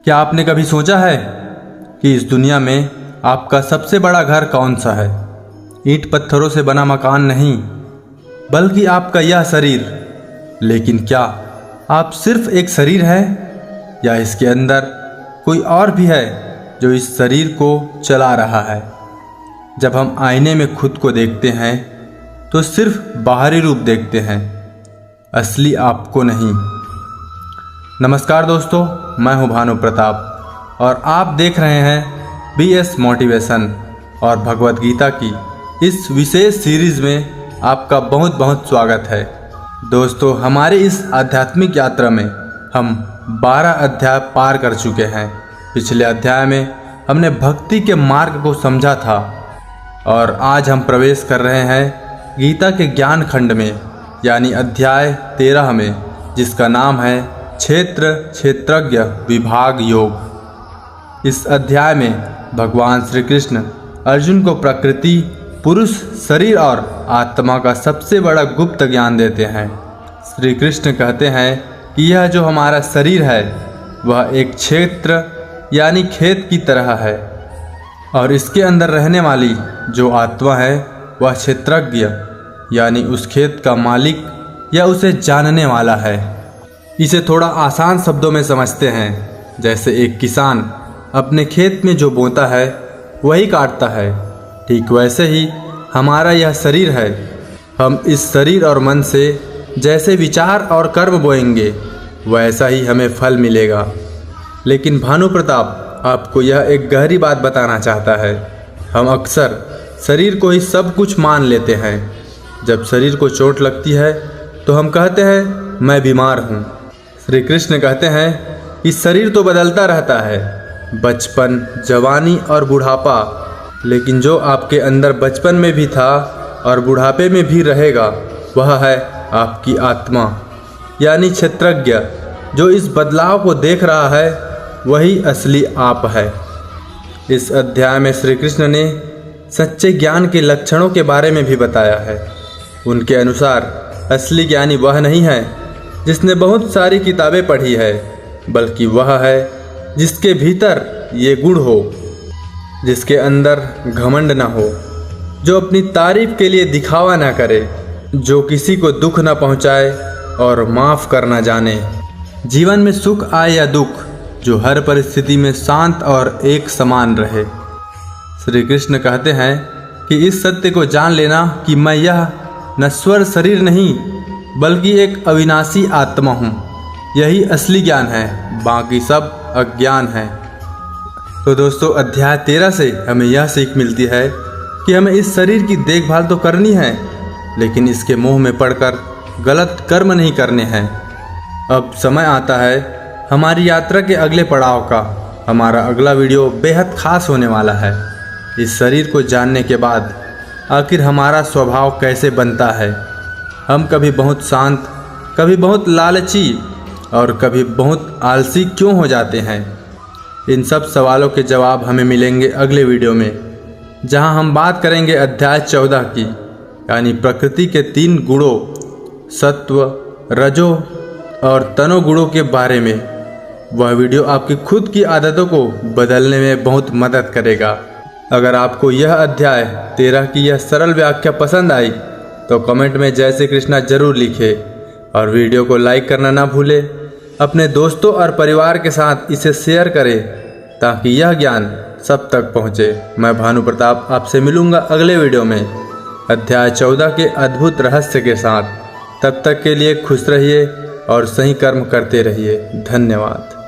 क्या आपने कभी सोचा है कि इस दुनिया में आपका सबसे बड़ा घर कौन सा है? ईंट पत्थरों से बना मकान नहीं, बल्कि आपका यह शरीर। लेकिन क्या आप सिर्फ एक शरीर है, या इसके अंदर कोई और भी है जो इस शरीर को चला रहा है? जब हम आईने में खुद को देखते हैं तो सिर्फ बाहरी रूप देखते हैं, असली आपको नहीं। नमस्कार दोस्तों, मैं हूं भानु प्रताप और आप देख रहे हैं BS मोटिवेशन और भगवत गीता की इस विशेष सीरीज में आपका बहुत बहुत स्वागत है। दोस्तों, हमारे इस आध्यात्मिक यात्रा में हम 12 अध्याय पार कर चुके हैं। पिछले अध्याय में हमने भक्ति के मार्ग को समझा था और आज हम प्रवेश कर रहे हैं गीता के ज्ञान खंड में, यानी अध्याय 13 में, जिसका नाम है क्षेत्र क्षेत्रज्ञ विभाग योग। इस अध्याय में भगवान श्री कृष्ण अर्जुन को प्रकृति, पुरुष, शरीर और आत्मा का सबसे बड़ा गुप्त ज्ञान देते हैं। श्री कृष्ण कहते हैं कि यह जो हमारा शरीर है वह एक क्षेत्र यानी खेत की तरह है, और इसके अंदर रहने वाली जो आत्मा है वह क्षेत्रज्ञ यानी उस खेत का मालिक या उसे जानने वाला है। इसे थोड़ा आसान शब्दों में समझते हैं, जैसे एक किसान अपने खेत में जो बोता है वही काटता है, ठीक वैसे ही हमारा यह शरीर है। हम इस शरीर और मन से जैसे विचार और कर्म बोएंगे वैसा ही हमें फल मिलेगा। लेकिन भानु प्रताप आपको यह एक गहरी बात बताना चाहता है। हम अक्सर शरीर को ही सब कुछ मान लेते हैं। जब शरीर को चोट लगती है तो हम कहते हैं मैं बीमार हूँ। श्री कृष्ण कहते हैं कि शरीर तो बदलता रहता है, बचपन, जवानी और बुढ़ापा, लेकिन जो आपके अंदर बचपन में भी था और बुढ़ापे में भी रहेगा वह है आपकी आत्मा, यानी क्षेत्रज्ञ। जो इस बदलाव को देख रहा है वही असली आप है। इस अध्याय में श्री कृष्ण ने सच्चे ज्ञान के लक्षणों के बारे में भी बताया है। उनके अनुसार असली ज्ञानी वह नहीं है जिसने बहुत सारी किताबें पढ़ी है, बल्कि वह है जिसके भीतर ये गुण हो, जिसके अंदर घमंड ना हो, जो अपनी तारीफ के लिए दिखावा ना करे, जो किसी को दुख ना पहुंचाए और माफ़ करना जाने। जीवन में सुख आए या दुख, जो हर परिस्थिति में शांत और एक समान रहे। श्री कृष्ण कहते हैं कि इस सत्य को जान लेना कि मैं यह नश्वर शरीर नहीं बल्कि एक अविनाशी आत्मा हूँ, यही असली ज्ञान है, बाकी सब अज्ञान है। तो दोस्तों, अध्याय 13 से हमें यह सीख मिलती है कि हमें इस शरीर की देखभाल तो करनी है, लेकिन इसके मोह में पड़कर गलत कर्म नहीं करने हैं। अब समय आता है हमारी यात्रा के अगले पड़ाव का। हमारा अगला वीडियो बेहद खास होने वाला है। इस शरीर को जानने के बाद आखिर हमारा स्वभाव कैसे बनता है, हम कभी बहुत शांत, कभी बहुत लालची और कभी बहुत आलसी क्यों हो जाते हैं? इन सब सवालों के जवाब हमें मिलेंगे अगले वीडियो में, जहां हम बात करेंगे अध्याय 14 की, यानी प्रकृति के 3 गुणों सत्व, रजो और तनो गुणों के बारे में। वह वीडियो आपकी खुद की आदतों को बदलने में बहुत मदद करेगा। अगर आपको यह अध्याय 13 की यह सरल व्याख्या पसंद आई तो कमेंट में जय श्री कृष्णा जरूर लिखें और वीडियो को लाइक करना ना भूलें। अपने दोस्तों और परिवार के साथ इसे शेयर करें ताकि यह ज्ञान सब तक पहुँचे। मैं भानु प्रताप आपसे मिलूँगा अगले वीडियो में अध्याय 14 के अद्भुत रहस्य के साथ। तब तक के लिए खुश रहिए और सही कर्म करते रहिए। धन्यवाद।